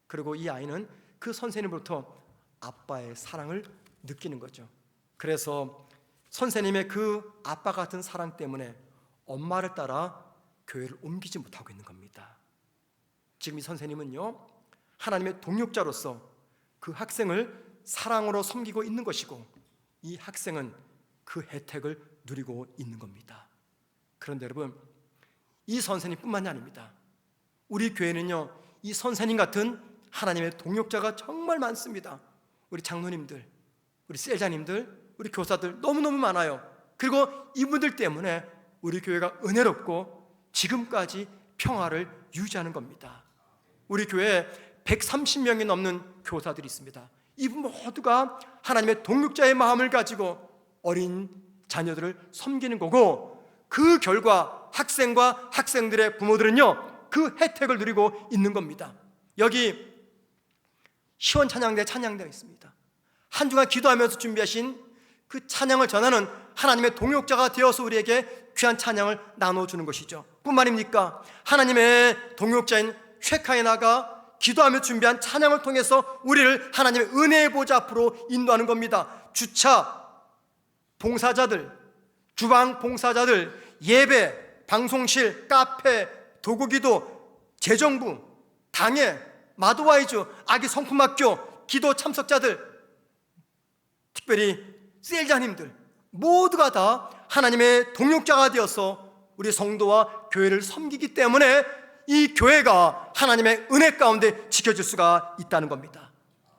그리고 이 아이는 그 선생님으로부터 아빠의 사랑을 느끼는 거죠. 그래서 선생님의 그 아빠 같은 사랑 때문에 엄마를 따라 교회를 옮기지 못하고 있는 겁니다. 지금 이 선생님은요 하나님의 동역자로서 그 학생을 사랑으로 섬기고 있는 것이고 이 학생은 그 혜택을 누리고 있는 겁니다. 그런데 여러분, 이 선생님뿐만이 아닙니다. 우리 교회는요 이 선생님 같은 하나님의 동역자가 정말 많습니다. 우리 장로님들, 우리 셀자님들, 우리 교사들 너무너무 많아요. 그리고 이분들 때문에 우리 교회가 은혜롭고 지금까지 평화를 유지하는 겁니다. 우리 교회에 130명이 넘는 교사들이 있습니다. 이분 모두가 하나님의 동역자의 마음을 가지고 어린 자녀들을 섬기는 거고 그 결과 학생과 학생들의 부모들은요 그 혜택을 누리고 있는 겁니다. 여기 시원 찬양대 찬양되어 있습니다. 한 주간 기도하면서 준비하신 그 찬양을 전하는 하나님의 동역자가 되어서 우리에게 귀한 찬양을 나눠주는 것이죠. 뿐만 아닙니까? 하나님의 동역자인 쉐카에 나가 기도하며 준비한 찬양을 통해서 우리를 하나님의 은혜의 보좌 앞으로 인도하는 겁니다. 주차 봉사자들, 주방 봉사자들, 예배, 방송실, 카페, 도구기도, 재정부, 당회, 마도와이즈, 아기 성품학교, 기도 참석자들, 특별히 셀자님들 모두가 다 하나님의 동역자가 되어서 우리 성도와 교회를 섬기기 때문에 이 교회가 하나님의 은혜 가운데 지켜질 수가 있다는 겁니다.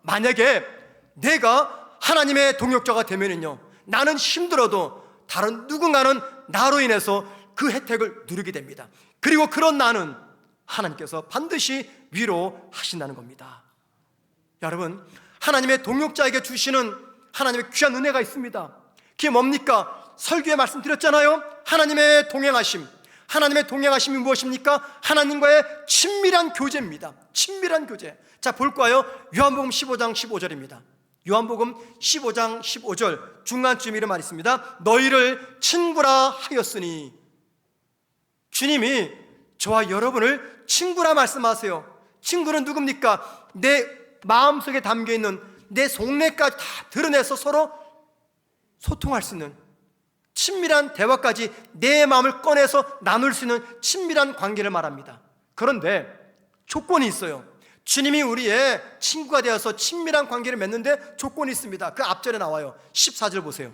만약에 내가 하나님의 동역자가 되면은요, 나는 힘들어도 다른 누군가는 나로 인해서 그 혜택을 누리게 됩니다. 그리고 그런 나는 하나님께서 반드시 위로하신다는 겁니다. 여러분, 하나님의 동역자에게 주시는 하나님의 귀한 은혜가 있습니다. 그게 뭡니까? 설교에 말씀드렸잖아요. 하나님의 동행하심. 하나님의 동행하심이 무엇입니까? 하나님과의 친밀한 교제입니다. 친밀한 교제. 자, 볼까요? 요한복음 15장 15절입니다. 요한복음 15장 15절 중간쯤 이런 말이 있습니다. 너희를 친구라 하였으니, 주님이 저와 여러분을 친구라 말씀하세요. 친구는 누굽니까? 내 마음속에 담겨있는 내 속내까지 다 드러내서 서로 소통할 수 있는 친밀한 대화까지 내 마음을 꺼내서 나눌 수 있는 친밀한 관계를 말합니다. 그런데 조건이 있어요. 주님이 우리의 친구가 되어서 친밀한 관계를 맺는데 조건이 있습니다. 그 앞절에 나와요. 14절 보세요.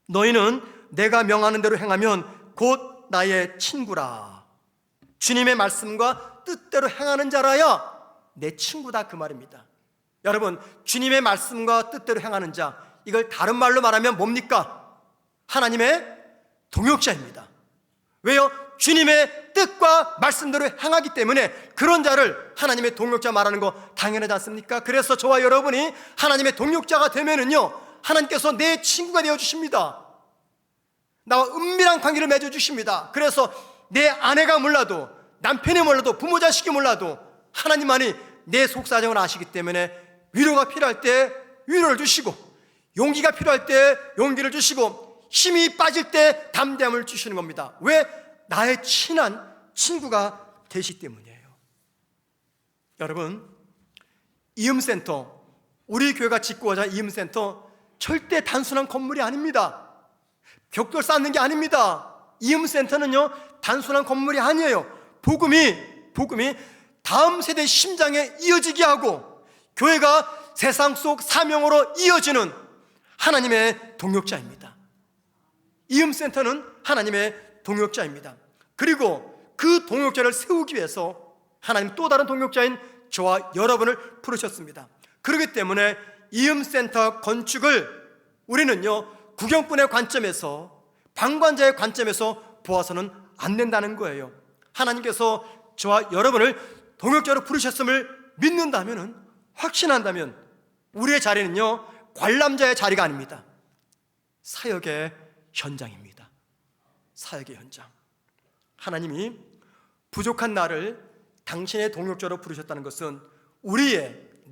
너희는 내가 명하는 대로 행하면 곧 나의 친구라. 주님의 말씀과 뜻대로 행하는 자라야 내 친구다, 그 말입니다. 여러분, 주님의 말씀과 뜻대로 행하는 자, 이걸 다른 말로 말하면 뭡니까? 하나님의 동역자입니다. 왜요? 주님의 뜻과 말씀대로 행하기 때문에 그런 자를 하나님의 동역자 말하는 거 당연하지 않습니까? 그래서 저와 여러분이 하나님의 동역자가 되면은요, 하나님께서 내 친구가 되어주십니다. 나와 은밀한 관계를 맺어주십니다. 그래서 내 아내가 몰라도, 남편이 몰라도, 부모 자식이 몰라도 하나님만이 내 속사정을 아시기 때문에 위로가 필요할 때 위로를 주시고, 용기가 필요할 때 용기를 주시고, 힘이 빠질 때 담대함을 주시는 겁니다. 왜? 나의 친한 친구가 되시기 때문이에요. 여러분, 이음센터, 우리 교회가 짓고자 이음센터 절대 단순한 건물이 아닙니다. 벽돌 쌓는 게 아닙니다. 이음센터는요, 단순한 건물이 아니에요. 복음이 다음 세대 심장에 이어지게 하고 교회가 세상 속 사명으로 이어지는 하나님의 동역자입니다. 이음센터는 하나님의 동역자입니다. 그리고 그 동역자를 세우기 위해서 하나님 또 다른 동역자인 저와 여러분을 부르셨습니다. 그렇기 때문에 이음센터 건축을 우리는요, 구경꾼의 관점에서, 방관자의 관점에서 보아서는 안 된다는 거예요. 하나님께서 저와 여러분을 동역자로 부르셨음을 믿는다면, 확신한다면 우리의 자리는요, 관람자의 자리가 아닙니다. 사역의 현장입니다. 사역의 현장. 하나님이 부족한 나를 당신의 동역자로 부르셨다는 것은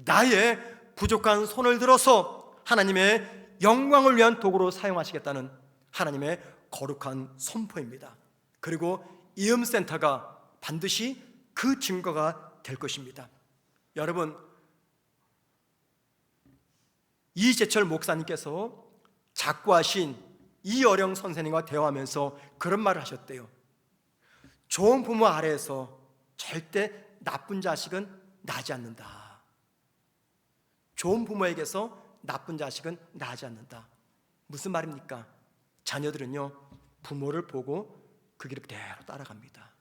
나의 부족한 손을 들어서 하나님의 영광을 위한 도구로 사용하시겠다는 하나님의 거룩한 선포입니다. 그리고 이음센터가 반드시 그 증거가 될 것입니다. 여러분, 이재철 목사님께서 작고하신 이어령 선생님과 대화하면서 그런 말을 하셨대요. 좋은 부모 아래에서 절대 나쁜 자식은 나지 않는다. 좋은 부모에게서 나쁜 자식은 나지 않는다. 무슨 말입니까? 자녀들은요, 부모를 보고 그 길을 그대로 따라갑니다.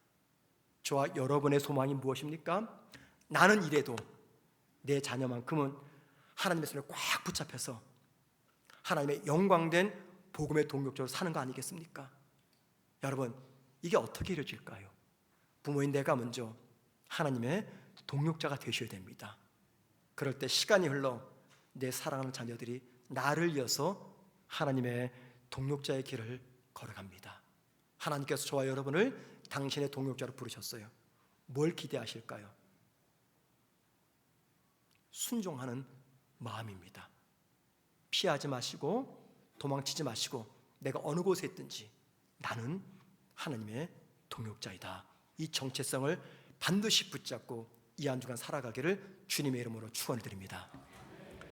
저와 여러분의 소망이 무엇입니까? 나는 이래도 내 자녀만큼은 하나님의 손에 꽉 붙잡혀서 하나님의 영광된 복음의 동역자로 사는 거 아니겠습니까? 여러분, 이게 어떻게 이루어질까요? 부모인 내가 먼저 하나님의 동역자가 되셔야 됩니다. 그럴 때 시간이 흘러 내 사랑하는 자녀들이 나를 이어서 하나님의 동역자의 길을 걸어갑니다. 하나님께서 저와 여러분을 당신의 동역자로 부르셨어요. 뭘 기대하실까요? 순종하는 마음입니다. 피하지 마시고 도망치지 마시고 내가 어느 곳에 있든지 나는 하나님의 동역자이다. 이 정체성을 반드시 붙잡고 이 한 주간 살아가기를 주님의 이름으로 축원을 드립니다.